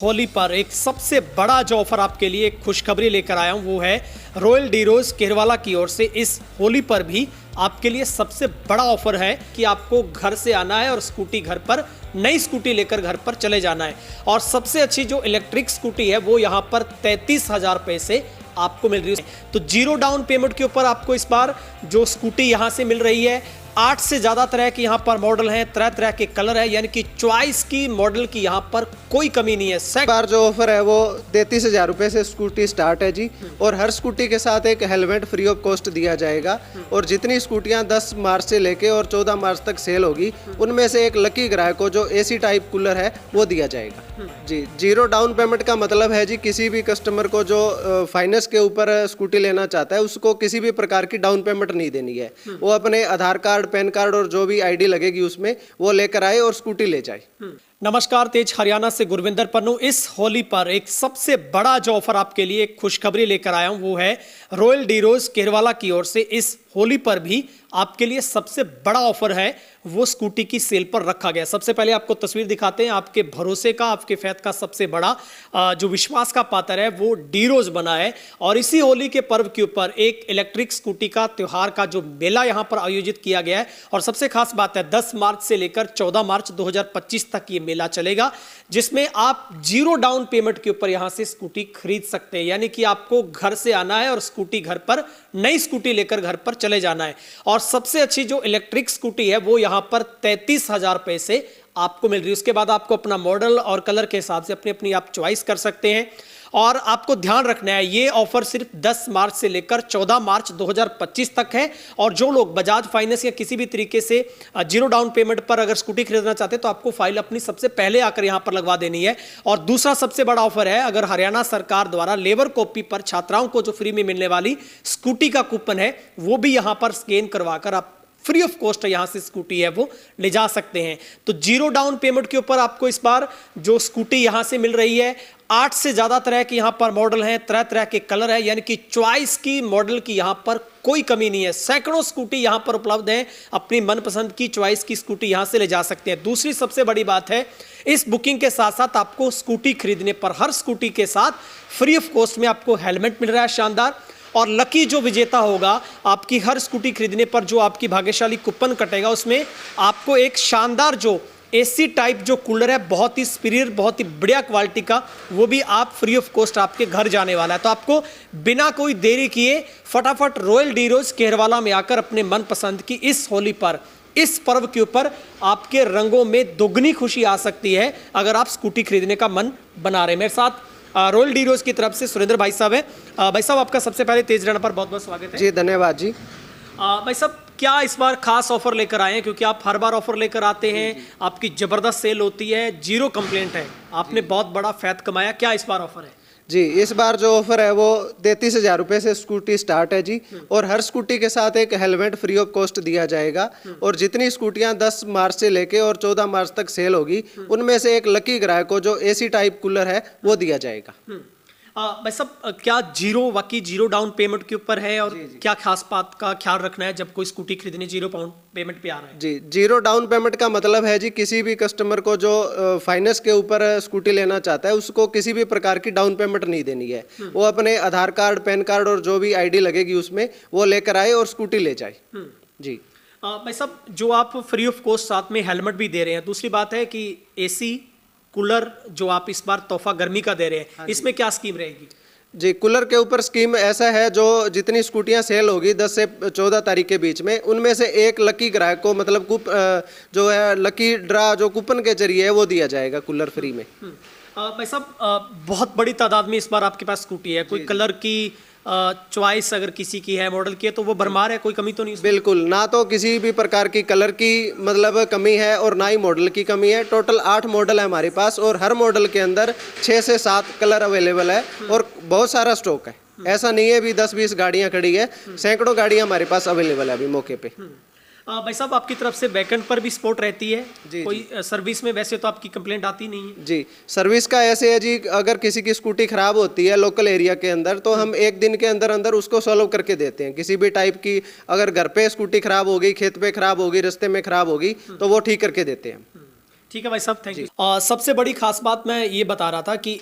होली पर एक सबसे बड़ा जो ऑफर आपके लिए एक खुशखबरी लेकर आया हूं वो है रॉयल डीरोज केरवाला की ओर से इस होली पर भी आपके लिए सबसे बड़ा ऑफर है कि आपको घर से आना है और स्कूटी घर पर नई स्कूटी लेकर घर पर चले जाना है। और सबसे अच्छी जो इलेक्ट्रिक स्कूटी है वो यहाँ पर 33,000 रुपये से आपको मिल रही है। तो जीरो डाउन पेमेंट के ऊपर आपको इस बार जो स्कूटी यहाँ से मिल रही है 8 से ज़्यादा तरह के यहाँ पर मॉडल हैं, तरह तरह के कलर है, यानी कि चॉइस की मॉडल की यहाँ पर कोई कमी नहीं है। बार जो ऑफर है वो 33,000 रुपये से स्कूटी स्टार्ट है जी। और हर स्कूटी के साथ एक हेलमेट फ्री ऑफ कॉस्ट दिया जाएगा। और जितनी स्कूटियाँ 10 मार्च से लेके और 14 मार्च तक सेल होगी उनमें से एक लकी ग्राहक को जो एसी टाइप कूलर है वो दिया जाएगा जी। जीरो डाउन पेमेंट का मतलब है जी किसी भी कस्टमर को जो फाइनेंस के ऊपर स्कूटी लेना चाहता है उसको किसी भी प्रकार की डाउन पेमेंट नहीं देनी है। वो अपने आधार कार्ड, पैन कार्ड और जो भी आईडी लगेगी उसमें वो लेकर आए और स्कूटी ले जाए। नमस्कार, तेज हरियाणा से गुरविंदर पन्नू। इस होली पर एक सबसे बड़ा जो ऑफर आपके लिए एक खुशखबरी लेकर आया हूं वो है रॉयल डीरोज केरवाला की ओर से इस होली पर भी आपके लिए सबसे बड़ा ऑफर है वो स्कूटी की सेल पर रखा गया। सबसे पहले आपको तस्वीर दिखाते हैं। आपके भरोसे का, आपके फैथ का सबसे बड़ा जो विश्वास का पात्र है वो डीरोज बना है। और इसी होली के पर्व के ऊपर एक इलेक्ट्रिक स्कूटी का त्योहार का जो मेला यहाँ पर आयोजित किया गया है। और सबसे खास बात है 10 मार्च से लेकर 14 मार्च 2025 तक ये मेला चलेगा, जिसमें आप जीरो डाउन पेमेंट के ऊपर यहां से स्कूटी खरीद सकते हैं। यानी कि आपको घर से आना है और स्कूटी घर पर नई स्कूटी लेकर घर पर चले जाना है। और सबसे अच्छी जो इलेक्ट्रिक स्कूटी है वो यहां पर 33,000 रुपये से आपको मिल रही है। उसके बाद आपको अपना मॉडल और कलर के हिसाब से अपनी अपनी आप चॉइस कर सकते हैं। और आपको ध्यान रखना है ये ऑफर सिर्फ 10 मार्च से लेकर 14 मार्च 2025 तक है। और जो लोग बजाज फाइनेंस या किसी भी तरीके से जीरो डाउन पेमेंट पर अगर स्कूटी खरीदना चाहते हैं तो आपको फाइल अपनी सबसे पहले आकर यहां पर लगवा देनी है। और दूसरा सबसे बड़ा ऑफर है, अगर हरियाणा सरकार द्वारा लेबर कॉपी पर छात्राओं को जो फ्री में मिलने वाली स्कूटी का कूपन है वो भी यहां पर स्कैन करवाकर आप फ्री ऑफ कॉस्ट यहां से स्कूटी है वो ले जा सकते हैं। तो जीरो डाउन पेमेंट के ऊपर आपको इस बार जो स्कूटी यहां से मिल रही है 8 से ज्यादा तरह के यहां पर मॉडल हैं, तरह तरह के कलर है, यानी कि चॉइस की मॉडल की यहां पर कोई कमी नहीं है। सैकड़ों स्कूटी यहां पर उपलब्ध है, अपनी मनपसंद की चॉइस की स्कूटी यहां से ले जा सकते हैं। दूसरी सबसे बड़ी बात है इस बुकिंग के साथ साथ आपको स्कूटी खरीदने पर हर स्कूटी के साथ फ्री ऑफ कॉस्ट में आपको हेलमेट मिल रहा है शानदार। और लकी जो विजेता होगा आपकी हर स्कूटी खरीदने पर जो आपकी भाग्यशाली कूपन कटेगा उसमें आपको एक शानदार जो एसी टाइप जो कूलर है, बहुत ही सुपीरियर, बहुत ही बढ़िया क्वालिटी का, वो भी आप फ्री ऑफ कॉस्ट आपके घर जाने वाला है। तो आपको बिना कोई देरी किए फटाफट रॉयल डीरोज केरवाला में आकर अपने मनपसंद की इस होली पर, इस पर्व के ऊपर आपके रंगों में दोगुनी खुशी आ सकती है अगर आप स्कूटी खरीदने का मन बना रहे हैं। मेरे साथ रॉयल डीरोज की तरफ से सुरेंद्र भाई साहब है। भाई साहब आपका सबसे पहले तेज रहने पर बहुत बहुत स्वागत है जी। धन्यवाद जी। भाई साहब क्या इस बार खास ऑफर लेकर आए हैं, क्योंकि आप हर बार ऑफर लेकर आते हैं, आपकी जबरदस्त सेल होती है, जीरो कंप्लेंट है, आपने बहुत बड़ा फैद कमाया, क्या इस बार ऑफर है? जी, इस बार जो ऑफर है वो 33,000 रुपये से स्कूटी स्टार्ट है जी। और हर स्कूटी के साथ एक हेलमेट फ्री ऑफ कॉस्ट दिया जाएगा। और जितनी स्कूटियां 10 मार्च से लेके और 14 मार्च तक सेल होगी उनमें से एक लकी ग्राहक को जो एसी टाइप कूलर है वो दिया जाएगा। भाई साहब क्या वाकई जीरो डाउन पेमेंट के ऊपर है और जी। क्या खास बात का ख्याल रखना है जब कोई स्कूटी खरीदने जीरो डाउन पेमेंट पे आ रहा है? जी, जीरो डाउन पेमेंट का मतलब है जी किसी भी कस्टमर को जो फाइनेंस के ऊपर स्कूटी लेना चाहता है उसको किसी भी प्रकार की डाउन पेमेंट नहीं देनी है। वो अपने आधार कार्ड, पैन कार्ड और जो भी आईडी लगेगी उसमें वो लेकर आए और स्कूटी ले जाए जी। भाई साहब जो आप फ्री ऑफ कॉस्ट साथ में हेलमेट भी दे रहे हैं, दूसरी बात है कि एसी कूलर जो आप इस बार तोहफा गर्मी का दे रहे हैं, इसमें क्या स्कीम रहेगी? जी, कूलर के ऊपर स्कीम ऐसा है जो जितनी स्कूटियां सेल होगी 10 से 14 तारीख के बीच में उनमें से एक लकी ग्राहक को मतलब जो है लकी ड्रा जो कूपन के जरिए है वो दिया जाएगा कूलर फ्री में। भाई साहब बहुत बड़ी तादाद में इस बार आपके पास स्कूटी है, कोई कलर की चॉइस अगर किसी की है, मॉडल की है, तो वो भरमार है, कोई कमी तो नहीं? बिल्कुल, ना तो किसी भी प्रकार की कलर की मतलब कमी है और ना ही मॉडल की कमी है। टोटल 8 मॉडल है हमारे पास और हर मॉडल के अंदर 6 से 7 कलर अवेलेबल है और बहुत सारा स्टॉक है। ऐसा नहीं है भी 10-20 गाड़ियां खड़ी है, सैकड़ों गाड़ियां हमारे पास अवेलेबल है अभी मौके पे। भाई साहब आपकी तरफ से बैकएंड पर भी सपोर्ट रहती है जी? कोई सर्विस में वैसे तो आपकी कंप्लेंट आती नहीं है? जी, सर्विस का ऐसे है जी, अगर किसी की स्कूटी खराब होती है लोकल एरिया के अंदर तो हम एक दिन के अंदर अंदर उसको सॉल्व करके देते हैं। किसी भी टाइप की अगर घर पे स्कूटी खराब होगी, खेत पे खराब होगी, रास्ते में खराब होगी तो वो ठीक करके देते हैं। ठीक है भाई साहब, थैंक यू। सबसे बड़ी खास बात मैं ये बता रहा था कि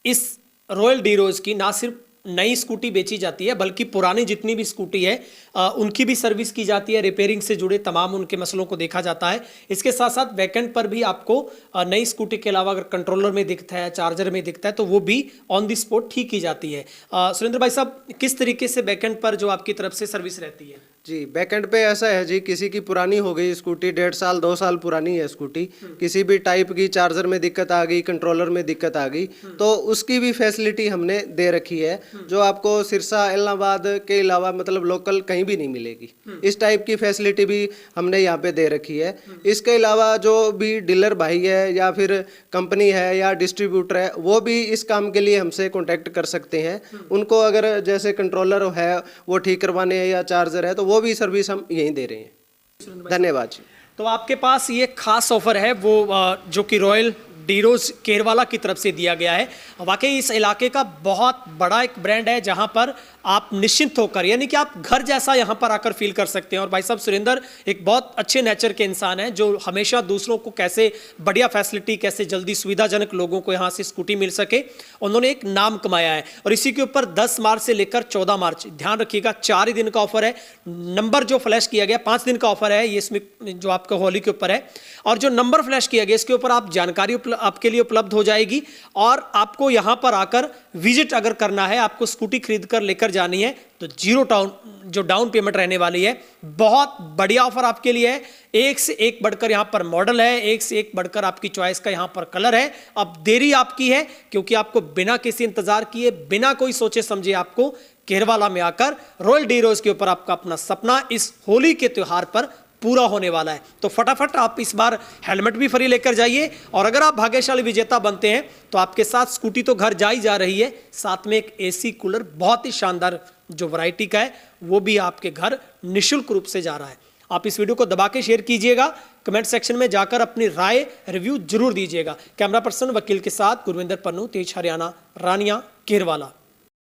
इस रॉयल डीरोज की ना सिर्फ नई स्कूटी बेची जाती है बल्कि पुरानी जितनी भी स्कूटी है उनकी भी सर्विस की जाती है, रिपेयरिंग से जुड़े तमाम उनके मसलों को देखा जाता है। इसके साथ साथ बैकएंड पर भी आपको नई स्कूटी के अलावा अगर कंट्रोलर में दिखता है, चार्जर में दिखता है तो वो भी ऑन द स्पॉट ठीक की जाती है। सुरेंद्र भाई साहब, किस तरीके से बैकएंड पर जो आपकी तरफ से सर्विस रहती है? जी, बैकएंड पे ऐसा है जी, किसी की पुरानी हो गई स्कूटी, 1.5 साल 2 साल पुरानी है स्कूटी, किसी भी टाइप की चार्जर में दिक्कत आ गई, कंट्रोलर में दिक्कत आ गई, तो उसकी भी फैसिलिटी हमने दे रखी है, जो आपको सिरसा इलाहाबाद के अलावा मतलब लोकल कहीं भी नहीं मिलेगी। इस टाइप की फैसिलिटी भी हमने यहाँ पे दे रखी है। इसके अलावा जो भी डीलर भाई है या फिर कंपनी है या डिस्ट्रीब्यूटर है, वो भी इस काम के लिए हमसे कॉन्टेक्ट कर सकते हैं। उनको अगर जैसे कंट्रोलर है वो ठीक करवाने हैं या चार्जर है तो वो भी सर्विस हम यहीं दे रहे हैं। धन्यवाद जी। तो आपके पास ये खास ऑफर है वो जो कि रॉयल डीरोज केरवाला की तरफ से दिया गया है। वाकई इस इलाके का बहुत बड़ा एक ब्रांड है जहां पर आप निश्चिंत होकर, यानी कि आप घर जैसा यहां पर आकर फील कर सकते हैं। और भाई साहब सुरेंद्र एक बहुत अच्छे नेचर के इंसान हैं जो हमेशा दूसरों को कैसे बढ़िया फैसिलिटी, कैसे जल्दी सुविधाजनक लोगों को यहां से स्कूटी मिल सके, उन्होंने एक नाम कमाया है। और इसी के ऊपर 10 मार्च से लेकर 14 मार्च, ध्यान रखिएगा 4 ही दिन का ऑफर है। नंबर जो फ्लैश किया गया 5 दिन का ऑफर है ये, इसमें जो आपका होली के ऊपर है। और जो नंबर फ्लैश किया गया इसके ऊपर आप जानकारी आपके लिए उपलब्ध हो जाएगी। और आपको यहां पर आकर विजिट अगर करना है, आपको स्कूटी खरीद कर लेकर जानी है तो जीरो डाउन पेमेंट रहने वाली है। बहुत बढ़िया ऑफर आपके लिए है। एक से एक बढ़कर यहां पर मॉडल है, एक से एक बढ़कर आपकी चॉइस का यहां पर कलर है। अब देरी आपकी है क्योंकि आपको बिना किसी इंतजार किए, बिना कोई सोचे समझे आपको केरवाला में आकर रॉयल डीरोज के ऊपर आपका अपना सपना इस होली के त्योहार पर पूरा होने वाला है। तो फटाफट आप इस बार हेलमेट भी फ्री लेकर जाइए। और अगर आप भाग्यशाली विजेता बनते हैं तो आपके साथ स्कूटी तो घर जा ही जा रही है, साथ में एक एसी कूलर बहुत ही शानदार जो वैरायटी का है वो भी आपके घर निःशुल्क रूप से जा रहा है। आप इस वीडियो को दबा के शेयर कीजिएगा, कमेंट सेक्शन में जाकर अपनी राय रिव्यू जरूर दीजिएगा। कैमरा पर्सन वकील के साथ गुरविंदर पन्नू, तेज हरियाणा, रानिया केरवाला।